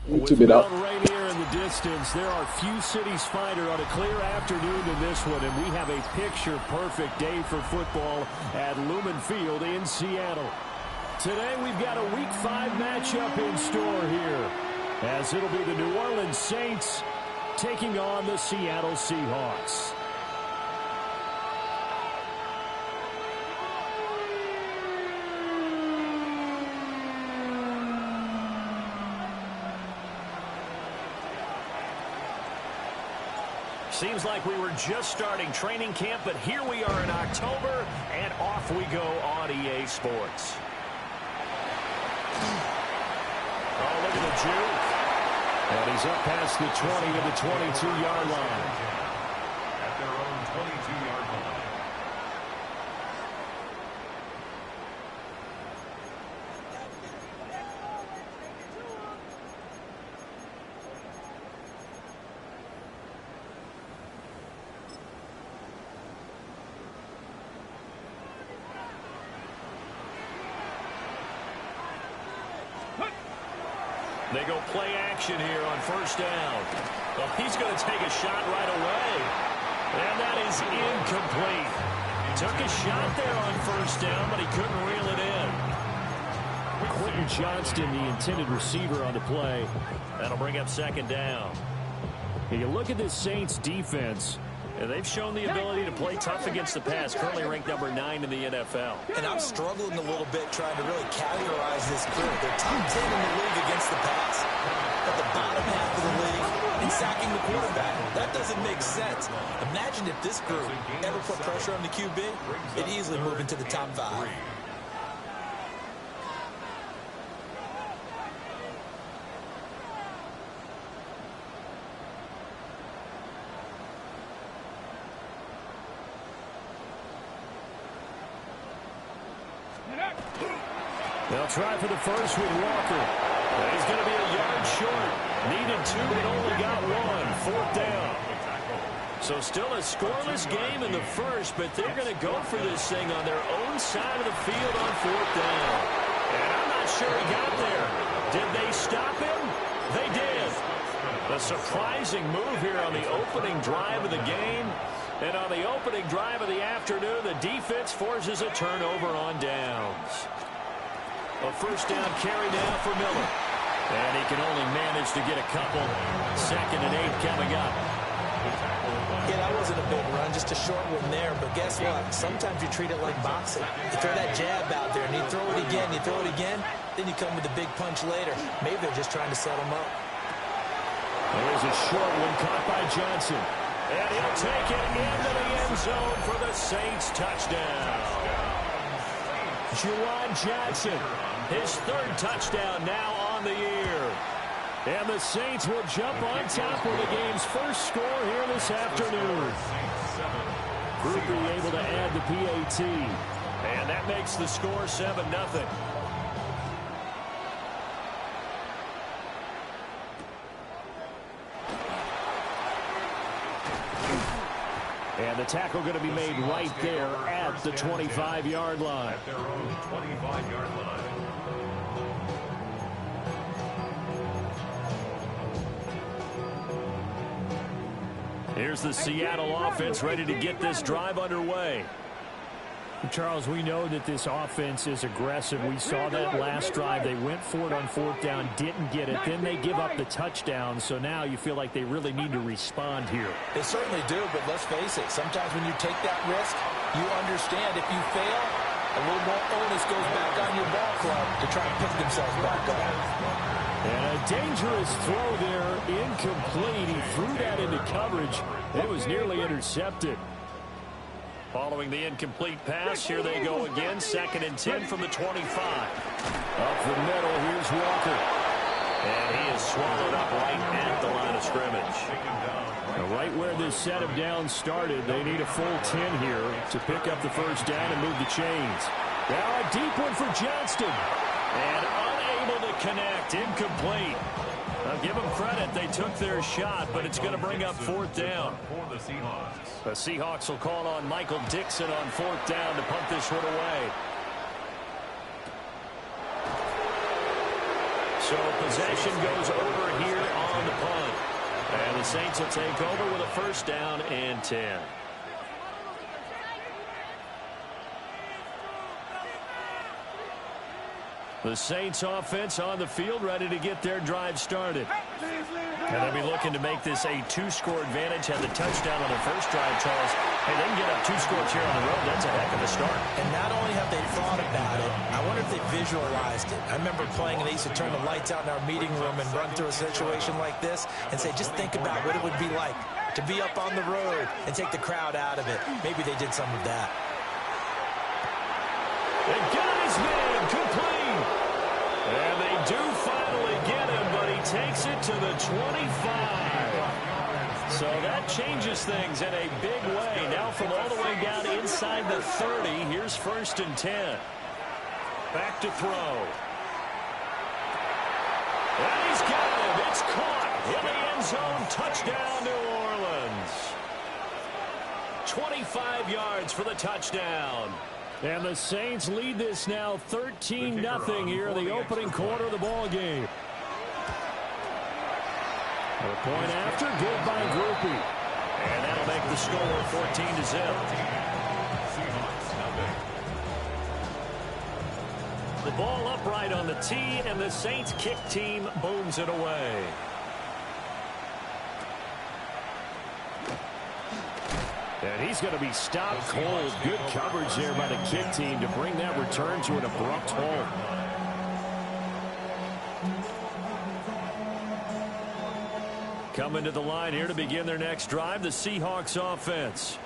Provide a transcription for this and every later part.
With Bell right here in the distance, there are few cities finer on a clear afternoon than this one, and we have a picture-perfect day for football at Lumen Field in Seattle. Today, we've got a Week 5 matchup in store here, as it'll be the New Orleans Saints taking on the Seattle Seahawks. Seems like we were just starting training camp, but here we are in October, and off we go on EA Sports. Oh, look at the juke. And he's up past the 20 to the 22-yard line. At their own 22-yard line. They go play action here on first down. Well, he's going to take a shot right away. And that is incomplete. Took a shot there on first down, but he couldn't reel it in. Quentin Johnston, the intended receiver on the play. That'll bring up second down. You look at this Saints defense. They've shown the ability to play tough against the pass, currently ranked number 9 in the NFL. And I'm struggling a little bit trying to really categorize this group. They're top 10 in the league against the pass, at the bottom half of the league in sacking the quarterback. That doesn't make sense. Imagine if this group ever put pressure on the QB, it'd easily move into the top 5. They'll try for the first with Walker. He's going to be a yard short. Needed 2, but only got 1. Fourth down. So still a scoreless game in the first, but they're going to go for this thing on their own side of the field on fourth down. And I'm not sure he got there. Did they stop him? They did. A surprising move here on the opening drive of the game. And on the opening drive of the afternoon, the defense forces a turnover on downs. A first down carry now for Miller. And he can only manage to get a couple. 2nd and 8 coming up. Yeah, that wasn't a big run, just a short one there. But guess what? Sometimes you treat it like boxing. You throw that jab out there, and you throw it again, then you come with a big punch later. Maybe they're just trying to set them up. There's a short one caught by Johnson. And he'll take it into the end zone for the Saints touchdown. Juwan Johnson, his 3rd touchdown now on the year. And the Saints will jump on top of the game's first score here this afternoon. Groupie able to add the PAT. And that makes the score 7-0. And the tackle going to be made right there at the 25-yard line. At their own 25-yard line. Here's the Seattle offense ready to get this drive underway. Charles, we know that this offense is aggressive. We saw that last drive. They went for it on fourth down, didn't get it. Then they give up the touchdown. So now you feel like they really need to respond here. They certainly do, but let's face it. Sometimes when you take that risk, you understand if you fail, a little more onus goes back on your ball club to try and pick themselves back up. And a dangerous throw there, incomplete. He threw that into coverage. It was nearly intercepted. Following the incomplete pass, here they go again. 2nd and 10 from the 25. Up the middle, here's Walker. And he is swallowed up right at the line of scrimmage. Now, right where this set of downs started, they need a full 10 here to pick up the first down and move the chains. Now a deep one for Johnston. And unable to connect, incomplete. I'll give them credit. They took their shot, but it's going to bring up fourth down. For the Seahawks. The Seahawks will call on Michael Dixon on fourth down to punt this one away. So possession goes over here on the punt. And the Saints will take over with a first down and 10. The Saints offense on the field, ready to get their drive started. And they'll be looking to make this a two-score advantage. Had the touchdown on their first drive, Charles. Hey, they can get up 2 scores here on the road. That's a heck of a start. And not only have they thought about it, I wonder if they visualized it. I remember playing, and they used to turn the lights out in our meeting room and run through a situation like this and say, just think about what it would be like to be up on the road and take the crowd out of it. Maybe they did some of that. They got his man complete. And they do finally get him, but he takes it to the 25. So that changes things in a big way. Now from all the way down inside the 30, here's 1st and 10. Back to throw. And he's got him. It's caught in the end zone. Touchdown, New Orleans. 25 yards for the touchdown. And the Saints lead this now 13-0 here in the opening quarter of the ball game. A point after, good by Groupie. And that'll make the score 14-0. The ball upright on the tee, and the Saints kick team booms it away. And he's going to be stopped cold. Good coverage there by the kick team to bring that return to an abrupt halt. Coming to the line here to begin their next drive, the Seahawks offense.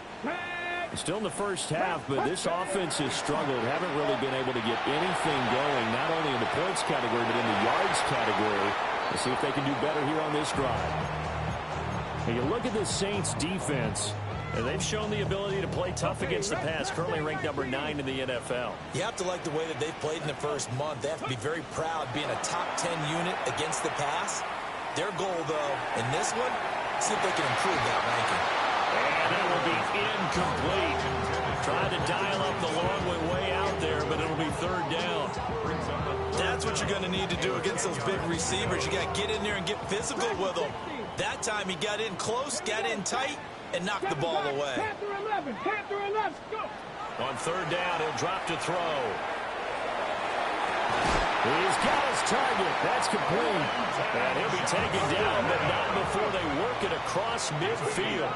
Still in the first half, but this offense has struggled. Haven't really been able to get anything going, not only in the points category, but in the yards category. Let's see if they can do better here on this drive. And you look at the Saints defense. And they've shown the ability to play tough against the pass, currently ranked number 9 in the NFL. You have to like the way that they've played in the first month. They have to be very proud being a top 10 unit against the pass. Their goal, though, in this one, see if they can improve that ranking. And it will be incomplete. Trying to dial up the long way out there, but it'll be 3rd down. That's what you're going to need to do against those big receivers. You got to get in there and get physical with them. That time he got in close, got in tight, and knocked the ball away. On 3rd down, he'll drop to throw. He's got his target. That's complete. And he'll be taken down, but not before they work it across midfield.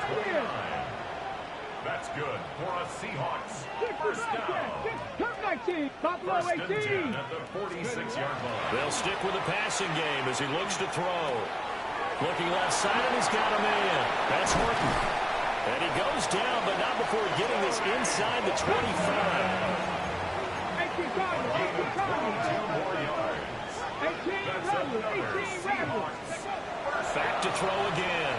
That's good for a Seahawks. First down. First and 10 at the 46-yard line. They'll stick with the passing game as he looks to throw. Looking left side, and he's got a man. That's Horton. And he goes down, but not before getting this inside the 25. 2 more yards. That's another Seahawks. Back to throw again.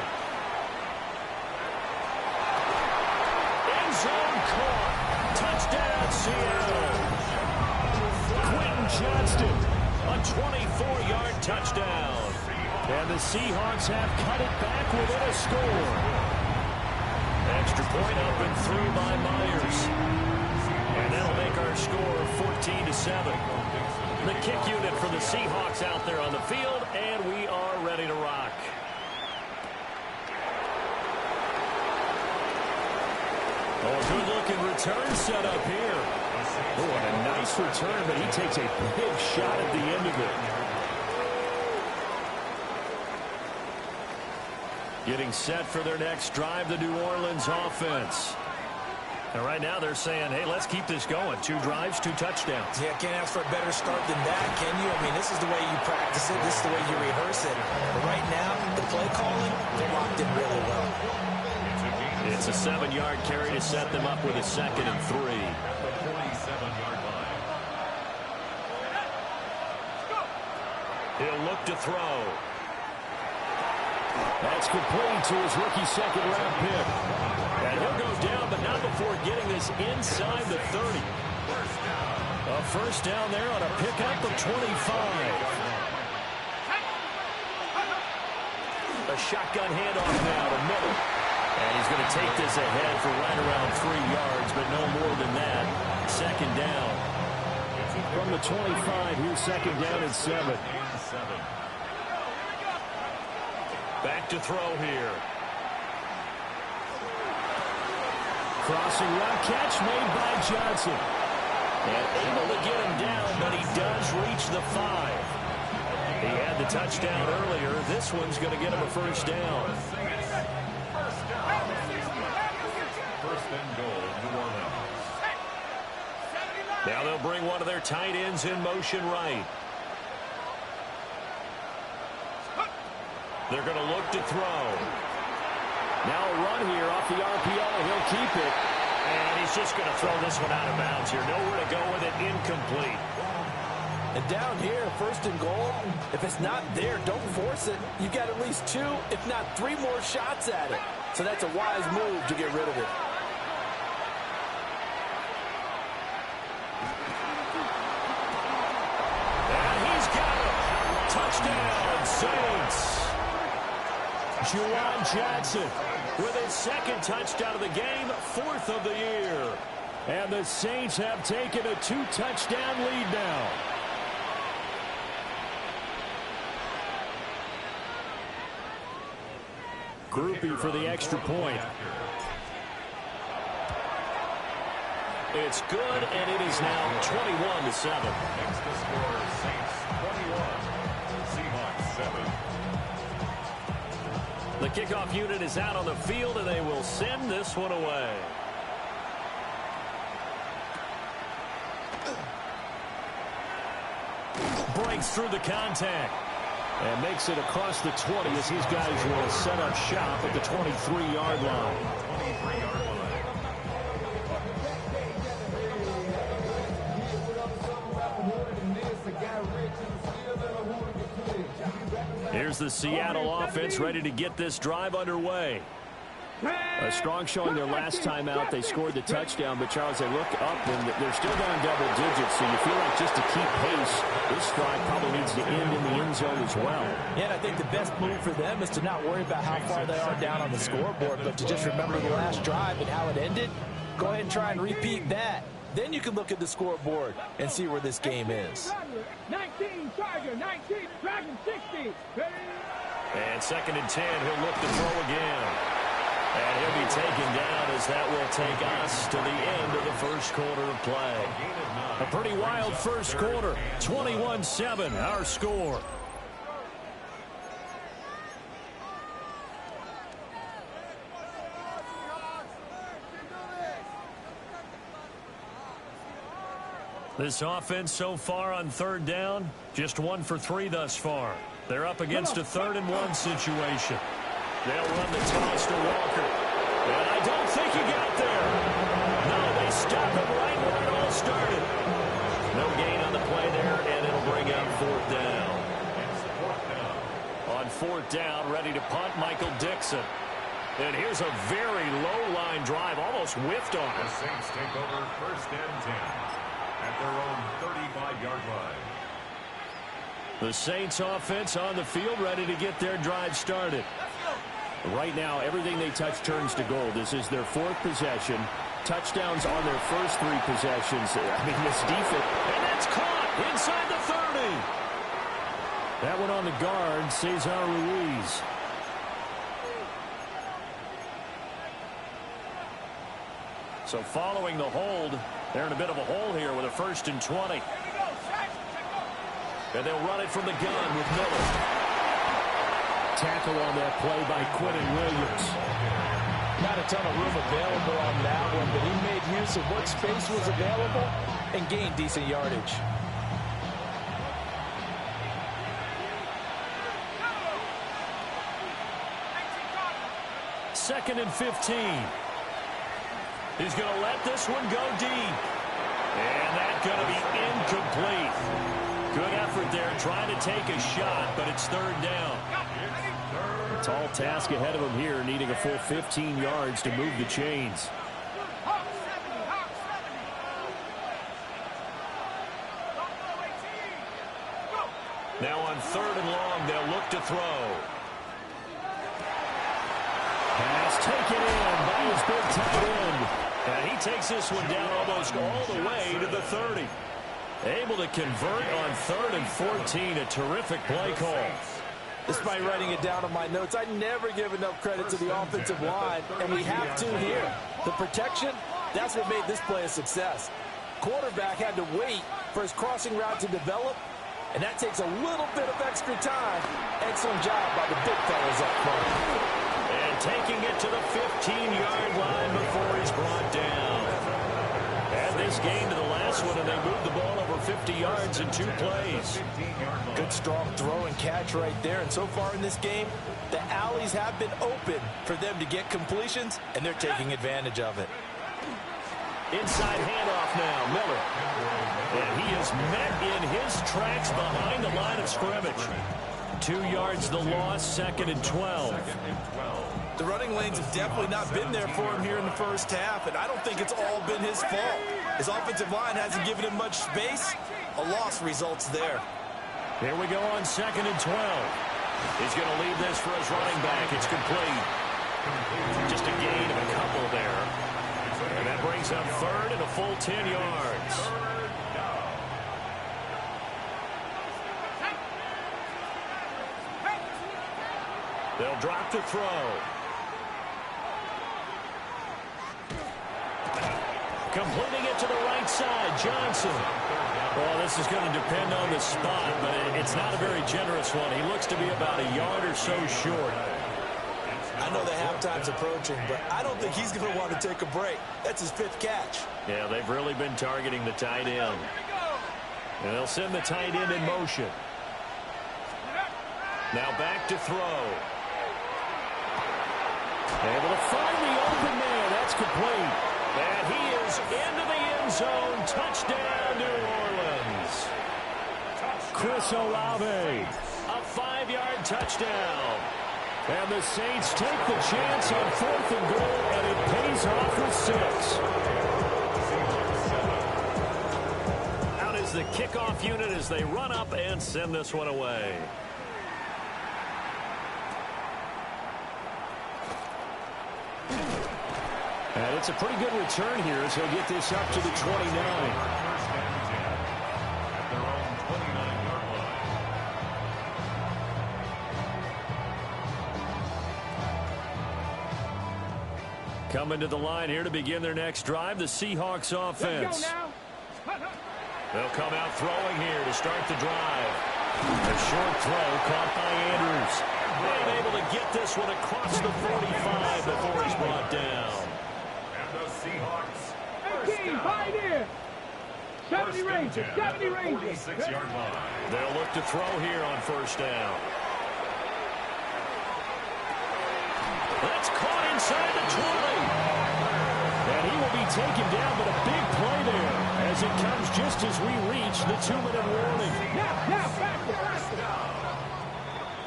End zone caught. Touchdown, Seattle. Quentin Johnston, a 24-yard touchdown. And the Seahawks have cut it back within a score. Extra point up and through by Myers. And that'll make our score 14-7. The kick unit for the Seahawks out there on the field, and we are ready to rock. Oh, good-looking return set up here. Oh, and a nice return, but he takes a big shot at the end of it. Getting set for their next drive, the New Orleans offense. And right now they're saying, hey, let's keep this going. 2 drives, 2 touchdowns. Yeah, can't ask for a better start than that, can you? I mean, this is the way you practice it. This is the way you rehearse it. But right now, the play calling, they're locked in really well. It's a 7-yard carry to set them up with a 2nd and 3. He'll look to throw. That's complete to his rookie 2nd-round pick. And he'll go down, but not before getting this inside the 30. A first down there on a pickup of 25. A shotgun handoff now to middle. And he's going to take this ahead for right around 3 yards, but no more than that. 2nd down. from the 25. Here's second down and 7. Back to throw here. Crossing route catch made by Johnson. And able to get him down, but he does reach the 5. He had the touchdown earlier. This one's going to get him a first down. First and goal, New Orleans. Now they'll bring one of their tight ends in motion right. They're going to look to throw. Now a run here off the RPO. He'll keep it. And he's just going to throw this one out of bounds here. Nowhere to go with it. Incomplete. And down here, first and goal, if it's not there, don't force it. You've got at least 2, if not 3 more shots at it. So that's a wise move to get rid of it. And he's got him. Touchdown, Saints. Juwan Johnson With his second touchdown of the game, 4th of the year. And the Saints have taken a 2-touchdown lead now. Groupie for the extra point. It's good, and it is now 21-7. Next to score, Saints 21, Seahawks 7. The kickoff unit is out on the field, and they will send this one away. Breaks through the contact. And makes it across the 20 as these guys will set up shop at the 23-yard line. 23-yard line. Here's the Seattle offense ready to get this drive underway. A strong showing their last time out. They scored the touchdown, but Charles, they look up and they're still down double digits, so you feel like just to keep pace, this drive probably needs to end in the end zone as well. Yeah, and I think the best move for them is to not worry about how far they are down on the scoreboard, but to just remember the last drive and how it ended. Go ahead and try and repeat that. Then you can look at the scoreboard and see where this game is. 19, Charger, 19, Dragon 60. And 2nd and 10, he'll look to throw again. And he'll be taken down as that will take us to the end of the first quarter of play. A pretty wild first quarter. 21-7, our score. This offense so far on 3rd down, just 1 for 3 thus far. They're up against a 3rd and 1 situation. They'll run the toss to Walker. And I don't think he got there. No, they stop him right where it all started. No gain on the play there, and it'll bring out 4th down. On 4th down, ready to punt, Michael Dixon. And here's a very low-line drive, almost whiffed on The it. Saints take over 1st and 10 at their own 35-yard line. The Saints offense on the field, ready to get their drive started. Right now, everything they touch turns to gold. This is their 4th possession. Touchdowns on their first 3 possessions. I mean, this defense. And that's caught inside the 30. That one on the guard, Cesar Ruiz. So following the hold, they're in a bit of a hole here with a 1st and 20. And they'll run it from the gun with Miller. Tackle on that play by Quentin Williams. Not a ton of room available on that one, but he made use of what space was available and gained decent yardage. Second and 15. He's going to let this one go deep. And that's going to be incomplete. Good effort there trying to take a shot, but it's 3rd down. A tall task ahead of him here, needing a full 15 yards to move the chains. Now on 3rd and long, they'll look to throw. Pass taken in by his big tight end. And he takes this one down almost all the way to the 30. Able to convert on 3rd and 14. A terrific play call. Despite writing it down on my notes, I never give enough credit to the offensive line, and we have to here. The protection, that's what made this play a success. Quarterback had to wait for his crossing route to develop, and that takes a little bit of extra time. Excellent job by the big fellas up front. And taking it to the 15-yard line before he's brought down. Add this game to the last one, and they moved the ball over 50 yards in 2 plays. Good strong throw and catch right there. And so far in this game, the alleys have been open for them to get completions, and they're taking advantage of it. Inside handoff now, Miller. And he is met in his tracks behind the line of scrimmage. 2 yards the loss, 2nd and 12. The running lanes have definitely not been there for him here in the first half, and I don't think it's all been his fault. His offensive line hasn't given him much space. A loss results there. Here we go on 2nd and 12. He's going to leave this for his running back. It's complete. Just a gain of a couple there. And that brings up 3rd and a full 10 yards. They'll drop to throw. Completing it to the right side, Johnson. Well, this is going to depend on the spot, but it's not a very generous one. He looks to be about a yard or so short. I know the halftime's approaching, but I don't think he's going to want to take a break. That's his 5th catch. Yeah, they've really been targeting the tight end. And they'll send the tight end in motion. Now back to throw. Able to find the open man. That's complete. And he is into the end zone. Touchdown, New Orleans. Chris Olave. A 5-yard touchdown. And the Saints take the chance on 4th and goal, and it pays off with 6. Out is the kickoff unit as they run up and send this one away. And it's a pretty good return here as he'll get this up to the 29. Coming to the line here to begin their next drive, the Seahawks offense. They'll come out throwing here to start the drive. A short throw caught by Andrews. Being able to get this one across the 45 before he's brought down. And the Seahawks. 18, find in. 70 Rangers, 70 Rangers. 46-yard line. They'll look to throw here on 1st down. That's caught inside the 20. And he will be taken down, but a big play there as it comes just as we reach the 2-minute warning. Now, back to First down.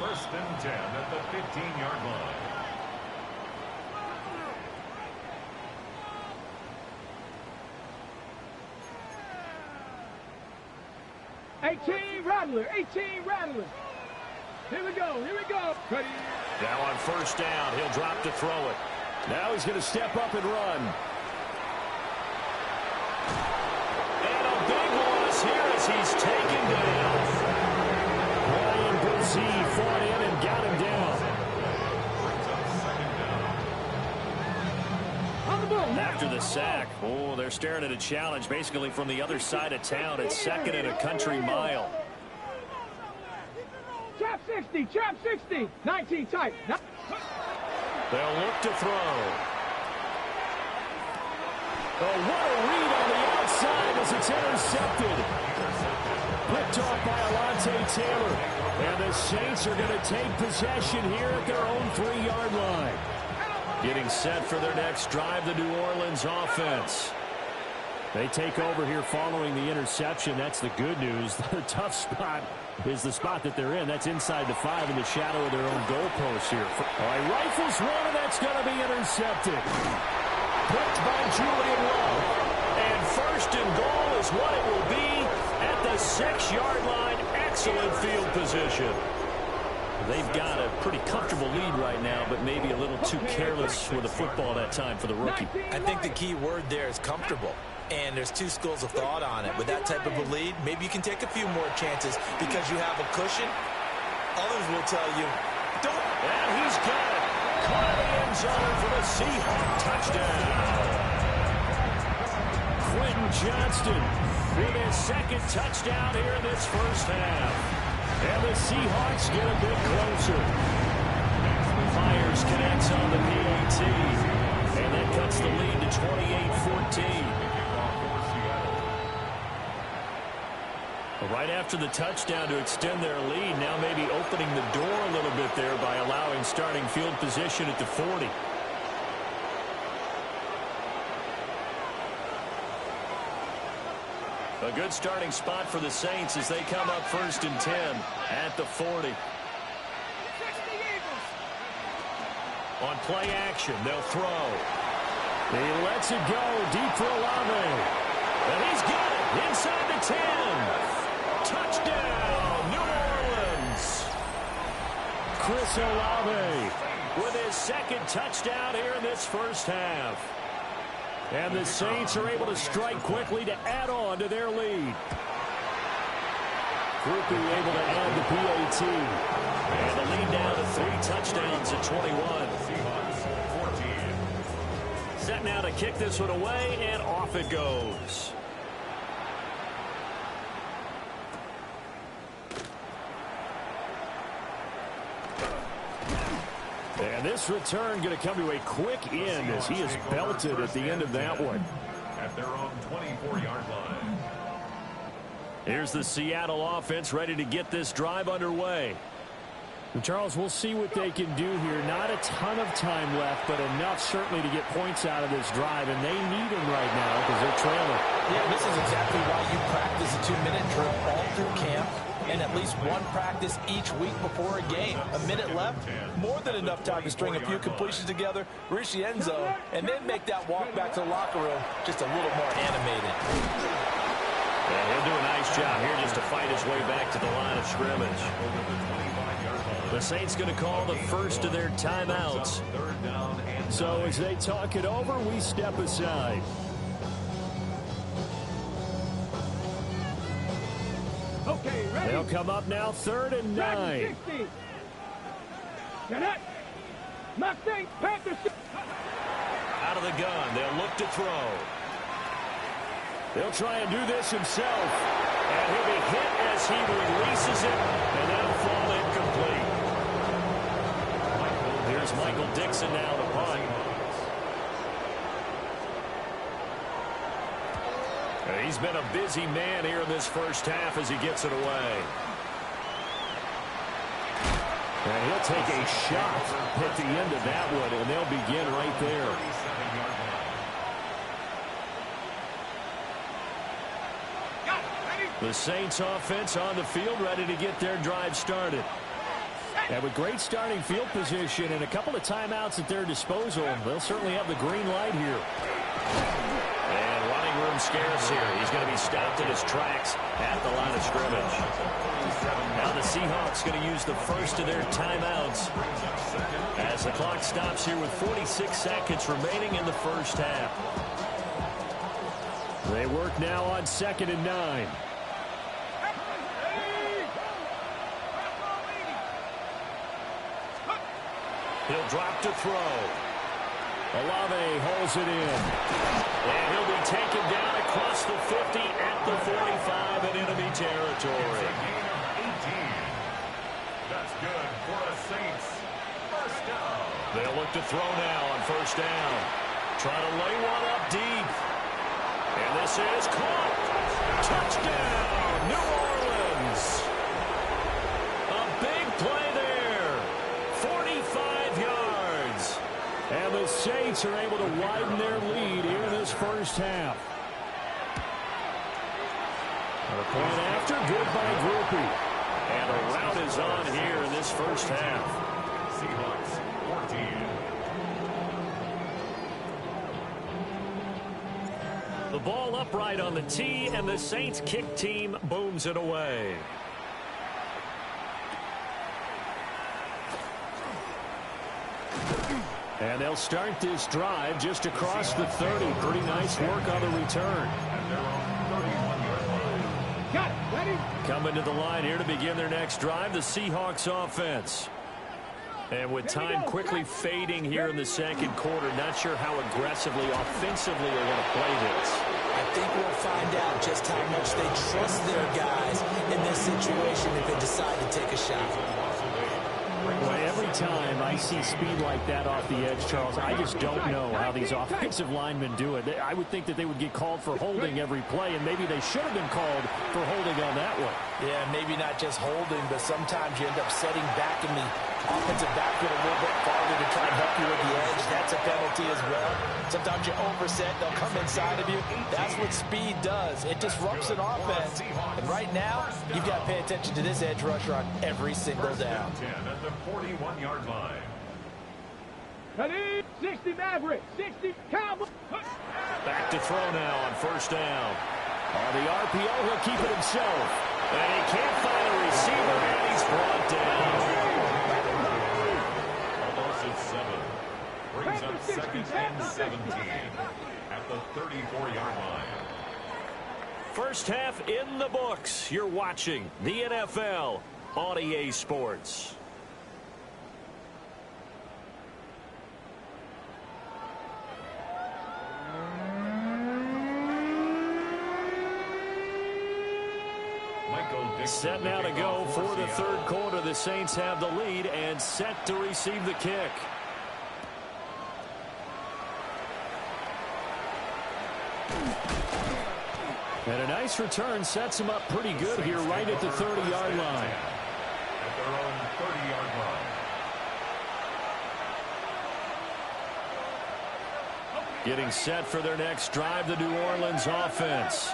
1st and 10 at the 15-yard line. 18 Rattler, 18 Rattler. Here we go, here we go. Ready. Now on 1st down, he'll drop to throw it. Now he's going to step up and run. And a big loss here as he's taken down. Ryan Brzee fought in and got him down. On the ball. After the sack, oh, they're staring at a challenge basically from the other side of town. It's 2nd and a country mile. Trap 60, 19 tight. They'll look to throw. Oh, what a read on the outside as it's intercepted. Picked off by Alontae Taylor. And the Saints are going to take possession here at their own 3-yard line. Getting set for their next drive, the New Orleans offense. They take over here following the interception. That's the good news. The tough spot is the spot that they're in. That's inside the 5 in the shadow of their own goalpost here. He rifles one, and that's going to be intercepted. Picked by Julian Love. And 1st and goal is what it will be at the 6-yard line. Excellent field position. They've got a pretty comfortable lead right now, but maybe a little too careless with the football that time for the rookie. I think the key word there is comfortable. And there's two schools of thought on it. With that type of a lead, maybe you can take a few more chances because you have a cushion. Others will tell you, don't. And he's got it. Caught in the end zone for the Seahawk touchdown. Quentin Johnston with his second touchdown here in this first half. And the Seahawks get a bit closer. Myers connects on the PAT. And that cuts the lead to 28-14. Right after the touchdown to extend their lead, now maybe opening the door a little bit there by allowing starting field position at the 40. A good starting spot for the Saints as they come up 1st and 10 at the 40. On play action, they'll throw. He lets it go deep for Olave. And he's got it inside the 10. Touchdown, New Orleans. Chris Olave with his second touchdown here in this first half. And the Saints are able to strike quickly to add on to their lead. Groupie able to add the PAT. And the lead down to 3 touchdowns at 21. Set now to kick this one away, and off it goes. And this return going to come to a quick end as he is belted at the end of that one. At their own 24-yard line. Here's the Seattle offense ready to get this drive underway. And Charles, we'll see what they can do here. Not a ton of time left, but enough certainly to get points out of this drive, and they need them right now because they're trailing. Yeah, this is exactly why you practice a 2-minute drill all through camp and at least one practice each week before a game. A minute left, more than enough time to string a few completions together, reach the end zone, and then make that walk back to the locker room just a little more animated. And he'll do a nice job here just to fight his way back to the line of scrimmage. The Saints going to call the first of their timeouts. So as they talk it over, we step aside. Okay, ready? They'll come up now 3rd and 9. Mustang, Panthers. Out of the gun, they'll look to throw. They'll try and do this himself. And he'll be hit as he releases it, and that'll fall incomplete. Here's Michael Dixon now to punt. He's been a busy man here in this first half as he gets it away. And he'll take a shot at the end of that one, and they'll begin right there. The Saints offense on the field ready to get their drive started. And with great starting field position and a couple of timeouts at their disposal, they'll certainly have the green light here. And running room scarce here. He's going to be stopped in his tracks at the line of scrimmage. Now the Seahawks going to use the first of their timeouts as the clock stops here with 46 seconds remaining in the first half. They work now on 2nd and 9. He'll drop to throw. Olave holds it in. And he'll be taken down across the 50 at the 45 in enemy territory. 18. That's good for the Saints. First down. They'll look to throw now on first down. Trying to lay one up deep. And this is caught. Touchdown, New Orleans. A big play there. 45 yards. And the Saints are able to widen their lead here in this first half. A point after, good by Groupie. And a rout is on here in this first half. Seahawks 14. The ball upright on the tee, and the Saints kick team booms it away. And they'll start this drive just across the 30. Pretty nice work on the return. Got it. Ready? Coming to the line here to begin their next drive, the Seahawks offense. And with time quickly fading here in the second quarter, not sure how aggressively, offensively they're going to play this. I think we'll find out just how much they trust their guys in this situation if they decide to take a shot. Well, every time I see speed like that off the edge, Charles, I just don't know how these offensive linemen do it. I would think that they would get called for holding every play, and maybe they should have been called for holding on that one. Yeah, maybe not just holding, but sometimes you end up setting back in the offensive backfield a little bit farther to try and help you with the edge. That's a penalty as well. Sometimes you overset, they'll come inside of you. That's what speed does. It disrupts an offense. And right now, you've got to pay attention to this edge rusher on every single down. 10 at the 41-yard line. Ready? 60 Maverick. 60 Cowboy. Back to throw now on first down. On the RPO, he'll keep it himself. And he can't find a receiver, and he's brought down. Loss of 7. Brings up second and 17 at the 34-yard line. First half in the books. You're watching the NFL on EA Sports. Set now to go for the third quarter. The Saints have the lead and set to receive the kick. And a nice return sets him up pretty good here right at the 30-yard line. At their own 30-yard line. Getting set for their next drive, the New Orleans offense.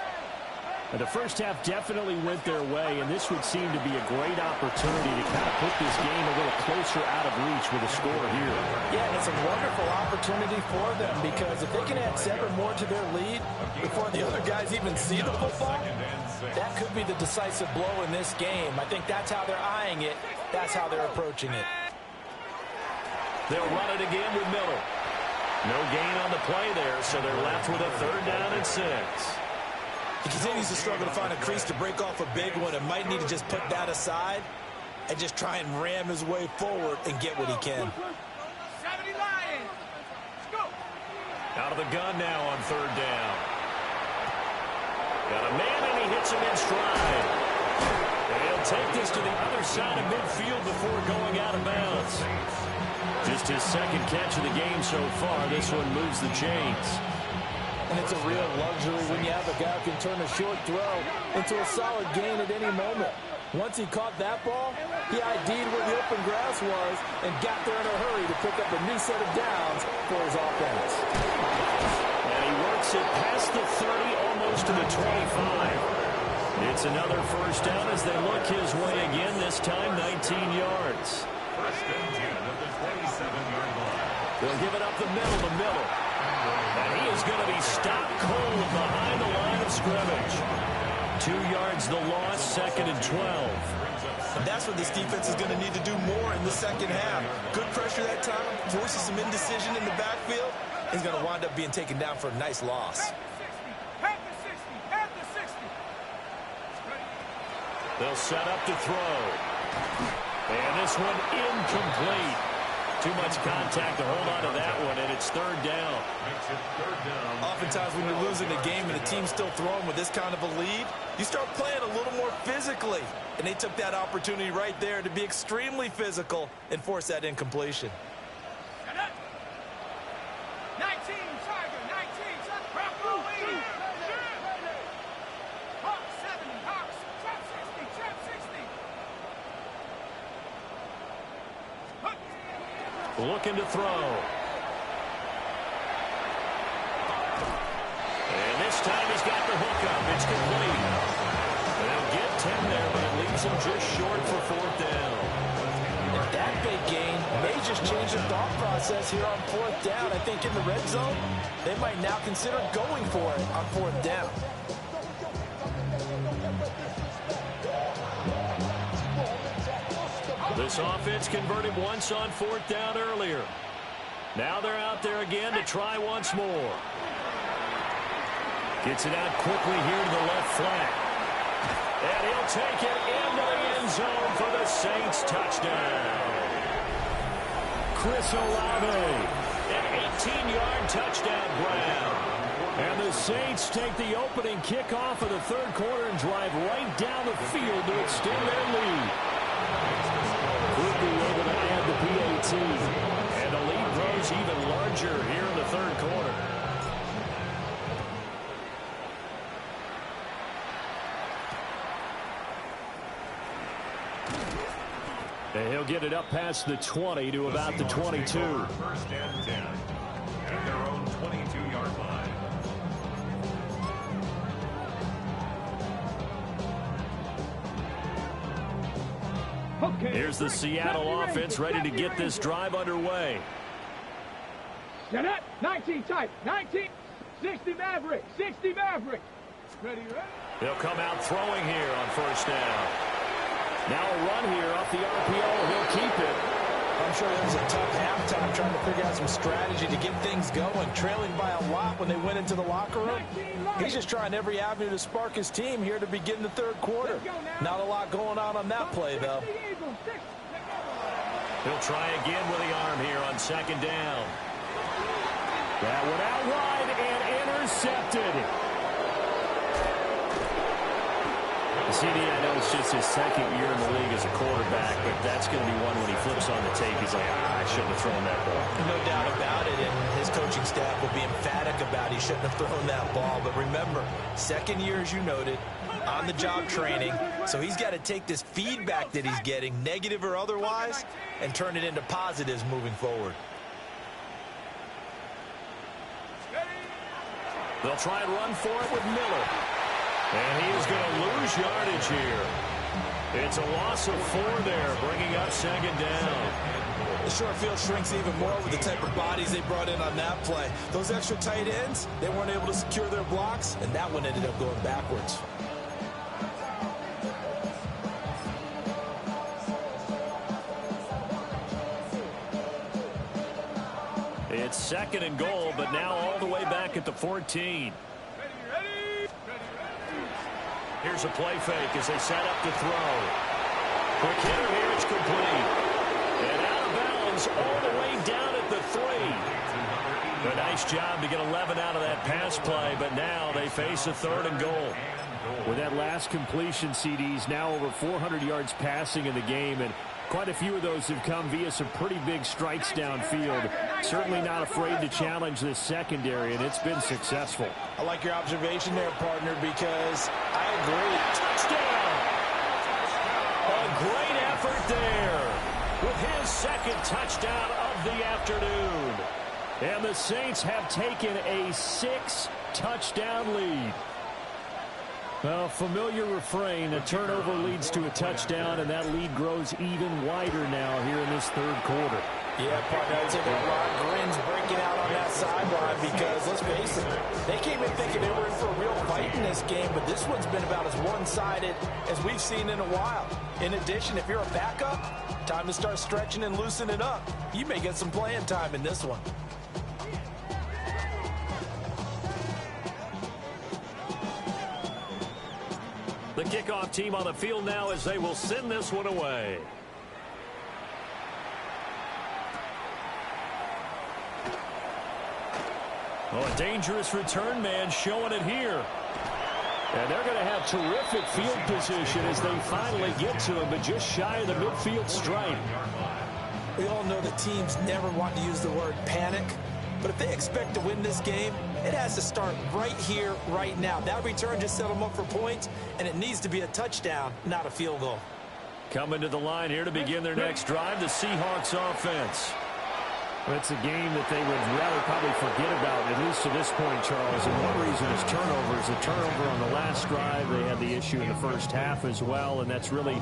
And the first half definitely went their way, and this would seem to be a great opportunity to kind of put this game a little closer out of reach with a score here. Yeah, it's a wonderful opportunity for them because if they can add 7 more to their lead before the other guys even see the football, that could be the decisive blow in this game. I think that's how they're eyeing it. That's how they're approaching it. They'll run it again with Miller. No gain on the play there, so they're left with a 3rd down and 6. He continues to struggle to find a crease to break off a big one and might need to just put that aside and just try and ram his way forward and get what he can. 70 Lions. Let's go. Out of the gun now on 3rd down. Got a man, and he hits him in stride. And he'll take this to the other side of midfield before going out of bounds. Just his 2nd catch of the game so far. This one moves the chains. And it's a real luxury when you have a guy who can turn a short throw into a solid gain at any moment. Once he caught that ball, he ID'd where the open grass was and got there in a hurry to pick up a new set of downs for his offense. And he works it past the 30, almost to the 25. It's another 1st down as they look his way again, this time 19 yards. 1st and 10 at the 27-yard line. They'll give it up the middle to Miller. And he is going to be stopped cold behind the line of scrimmage. 2 yards the loss, 2nd and 12. And that's what this defense is going to need to do more in the second half. Good pressure that time, forces some indecision in the backfield. He's going to wind up being taken down for a nice loss. Head to 60. Head to 60. They'll set up to throw. And this one incomplete. Too much contact to hold on to that one, and it's 3rd down. Makes it 3rd down. Oftentimes when you're losing a game and the team's still throwing with this kind of a lead, you start playing a little more physically. And they took that opportunity right there to be extremely physical and force that incompletion. 19, Tiger, 19, Bravo 80. Hawk 70, Hawks, trap 60, trap 60. Looking to throw. And this time he's got the hook up. It's complete. They'll get 10 there, but it leaves him just short for 4th down. And that big gain may just change the thought process here on 4th down. I think in the red zone, they might now consider going for it on 4th down. This offense converted once on 4th down earlier. Now they're out there again to try once more. Gets it out quickly here to the left flat. And he'll take it into the end zone for the Saints touchdown. Chris Olave, an 18-yard touchdown grab. And the Saints take the opening kickoff of the 3rd quarter and drive right down the field to extend their lead. Quickly able to add the PAT. And the lead grows even larger here in the 3rd quarter. And he'll get it up past the 20 to about the 22. 1st and 10 at their own 22-yard line. Okay. Here's the Seattle offense ready to get this drive underway. Set up. 19 tight. 19. 60 Maverick. 60 Maverick. Ready, ready. They'll come out throwing here on 1st down. Now a run here off the RPO. He'll keep it. I'm sure that was a tough halftime trying to figure out some strategy to get things going. Trailing by a lot when they went into the locker room. He's just trying every avenue to spark his team here to begin the 3rd quarter. Not a lot going on that play, though. He'll try again with the arm here on 2nd down. That one out wide and intercepted. CD, I know it's just his 2nd year in the league as a quarterback, but that's going to be one when he flips on the tape. He's like, I shouldn't have thrown that ball. No doubt about it, and his coaching staff will be emphatic about he shouldn't have thrown that ball. But remember, 2nd year, as you noted, on-the-job training, so he's got to take this feedback that he's getting, negative or otherwise, and turn it into positives moving forward. They'll try and run for it with Miller. And he is going to lose yardage here. It's a loss of 4 there, bringing up 2nd down. The short field shrinks even more with the type of bodies they brought in on that play. Those extra tight ends, they weren't able to secure their blocks, and that one ended up going backwards. It's 2nd and goal, but now all the way back at the 14. Here's a play fake as they set up to throw. Quick hitter here, it's complete. And out of bounds all the way down at the 3. A nice job to get 11 out of that pass play, but now they face a 3rd and goal. With that last completion, CD's now over 400 yards passing in the game, and quite a few of those have come via some pretty big strikes downfield. Certainly not afraid to challenge this secondary, and it's been successful. I like your observation there, partner, because I agree. Touchdown! A great effort there with his 2nd touchdown of the afternoon. And the Saints have taken a 6-touchdown lead. Well, familiar refrain, a turnover leads to a touchdown, and that lead grows even wider now here in this 3rd quarter. Yeah, partner, I'd say there are a lot of grins breaking out on that sideline because, let's face it, they came in thinking they were in for a real fight in this game, but this one's been about as one-sided as we've seen in a while. In addition, if you're a backup, time to start stretching and loosening up. You may get some playing time in this one. The kickoff team on the field now as they will send this one away. Oh, a dangerous return man showing it here. And they're going to have terrific field position as they finally get to him, but just shy of the midfield stripe. We all know that teams never want to use the word panic, but if they expect to win this game, it has to start right here, right now. That return just set them up for points, and it needs to be a touchdown, not a field goal. Coming to the line here to begin their next drive, the Seahawks offense. It's a game that they would rather probably forget about, at least to this point, Charles. And one reason is turnovers. A turnover on the last drive. They had the issue in the first half as well, and that's really,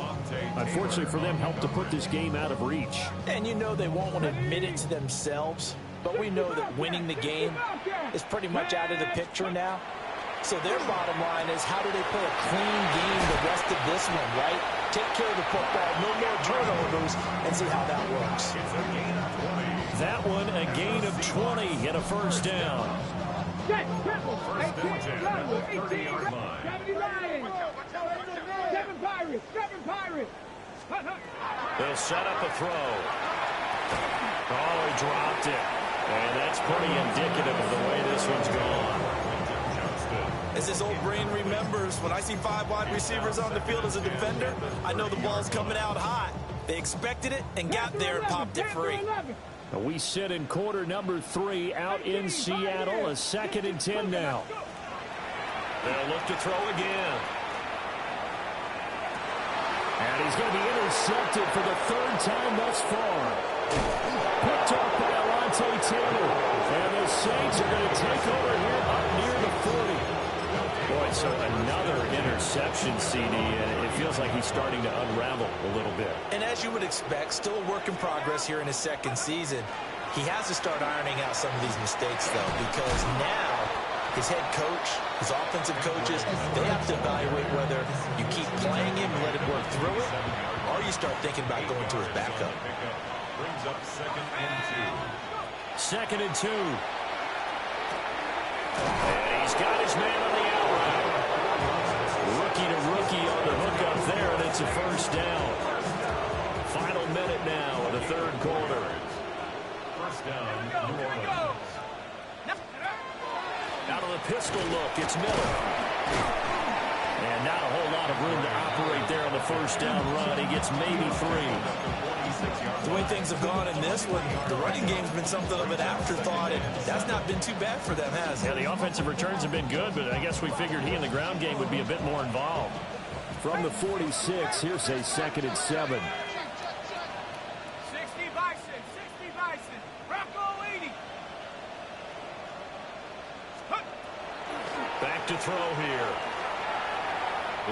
unfortunately for them, helped to put this game out of reach. And you know they won't want to admit it to themselves, but we know that winning the game is pretty much out of the picture now. So their bottom line is, how do they play a clean game the rest of this one, right? take care of the football, no more turnovers, and see how that works. That one, a gain of 20 and a first down. Set, triple, 18, double, 18, 70 Lions, 7 Pirates, 7 Pirates. They'll set up a throw. Oh, he dropped it. And that's pretty indicative of the way this one's gone. As his old brain remembers, when I see 5 wide receivers on the field as a defender, I know the ball's coming out hot. They expected it and got there and popped it free. We sit in quarter number 3 out in Seattle. A 2nd and 10 now. They'll look to throw again. And he's going to be intercepted for the 3rd time thus far. Picked off by Alontae Taylor. And the Saints are going to take over here up near the 40. Boy, so another interception, CD, and it feels like he's starting to unravel a little bit. And as you would expect, still a work in progress here in his 2nd season. He has to start ironing out some of these mistakes, though, because now his head coach, his offensive coaches, they have to evaluate whether you keep playing him and let him work through it, or you start thinking about going to his backup. Brings up 2nd and 2. 2nd and 2. And he's got his man on the out route. Rookie to rookie on the hook up there, and it's a first down. Final minute now of the 3rd quarter. First down, New Orleans. Out of the pistol look, it's Miller. And not a whole lot of room to operate there on the first down run. He gets maybe 3. The way things have gone in this one, the running game's been something of an afterthought, and that's not been too bad for them, has it? Yeah, the offensive returns have been good, but I guess we figured he in the ground game would be a bit more involved. From the 46, here's a 2nd and 7. 60 Bison, 60 Bison, Rocco 80. Back to throw here.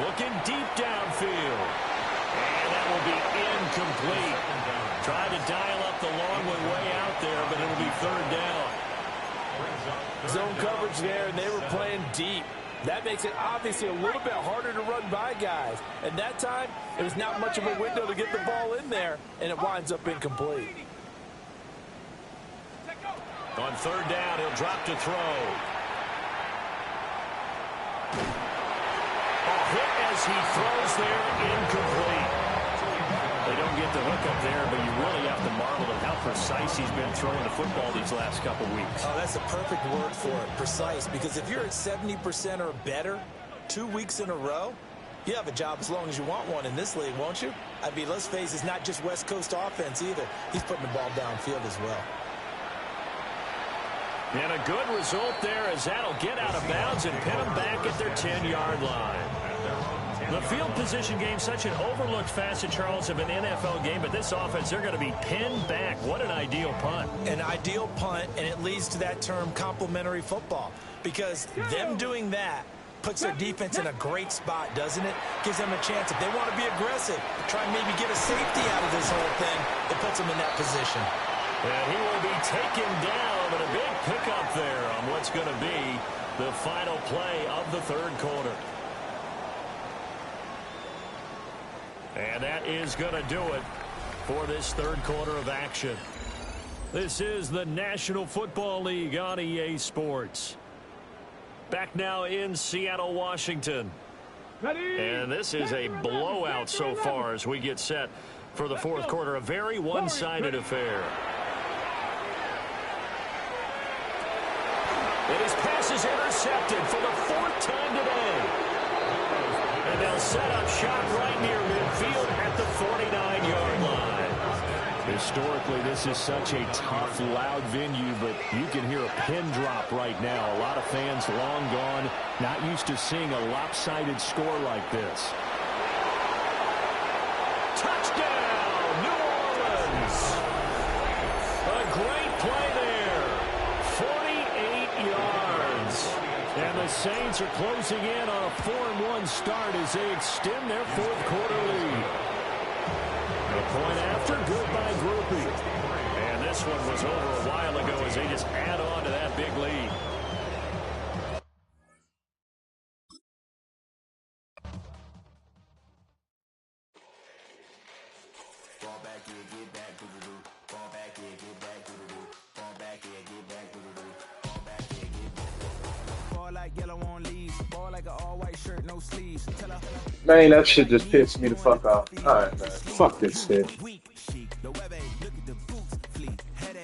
Looking deep downfield. And that will be incomplete. Tried to dial up the long one way out there, but it'll be 3rd down. Zone coverage there, and they were playing deep. That makes it obviously a little bit harder to run by guys. And that time, there's not much of a window to get the ball in there, and it winds up incomplete. On 3rd down, he'll drop to throw. A hit as he throws there, incomplete. They don't get the hook up there, but you really have to marvel at how precise he's been throwing the football these last couple weeks. Oh, that's the perfect word for it, precise, because if you're at 70% or better 2 weeks in a row, you have a job as long as you want one in this league, won't you? I mean, let's face it, it's not just West Coast offense either. He's putting the ball downfield as well. And a good result there as that'll get out of bounds and pin them back at their 10-yard line. The field position game, such an overlooked facet, Charles, of an NFL game, but this offense, they're going to be pinned back. What an ideal punt. An ideal punt, and it leads to that term complementary football, because them doing that puts their defense in a great spot, doesn't it? Gives them a chance, if they want to be aggressive, try and maybe get a safety out of this whole thing, it puts them in that position. And he will be taken down, but a big pickup there on what's going to be the final play of the 3rd quarter. And that is going to do it for this 3rd quarter of action. This is the National Football League on EA Sports. Back now in Seattle, Washington. And this is a blowout so far as we get set for the 4th quarter. A very one-sided affair. And his pass is intercepted for the 4th time today. And they'll set up shop right near midfield at the 49-yard line. Historically, this is such a tough, loud venue, but you can hear a pin drop right now. A lot of fans long gone, not used to seeing a lopsided score like this. Touchdown, New Orleans. A great play there. 48 yards. And the Saints are closing in on a 4-1 start as they extend their 4th quarter lead. A point after, goodbye Groupie. And this one was over a while ago as they just add on to that big lead. Man, that shit just pissed me the fuck off. Alright, man. Fuck this shit.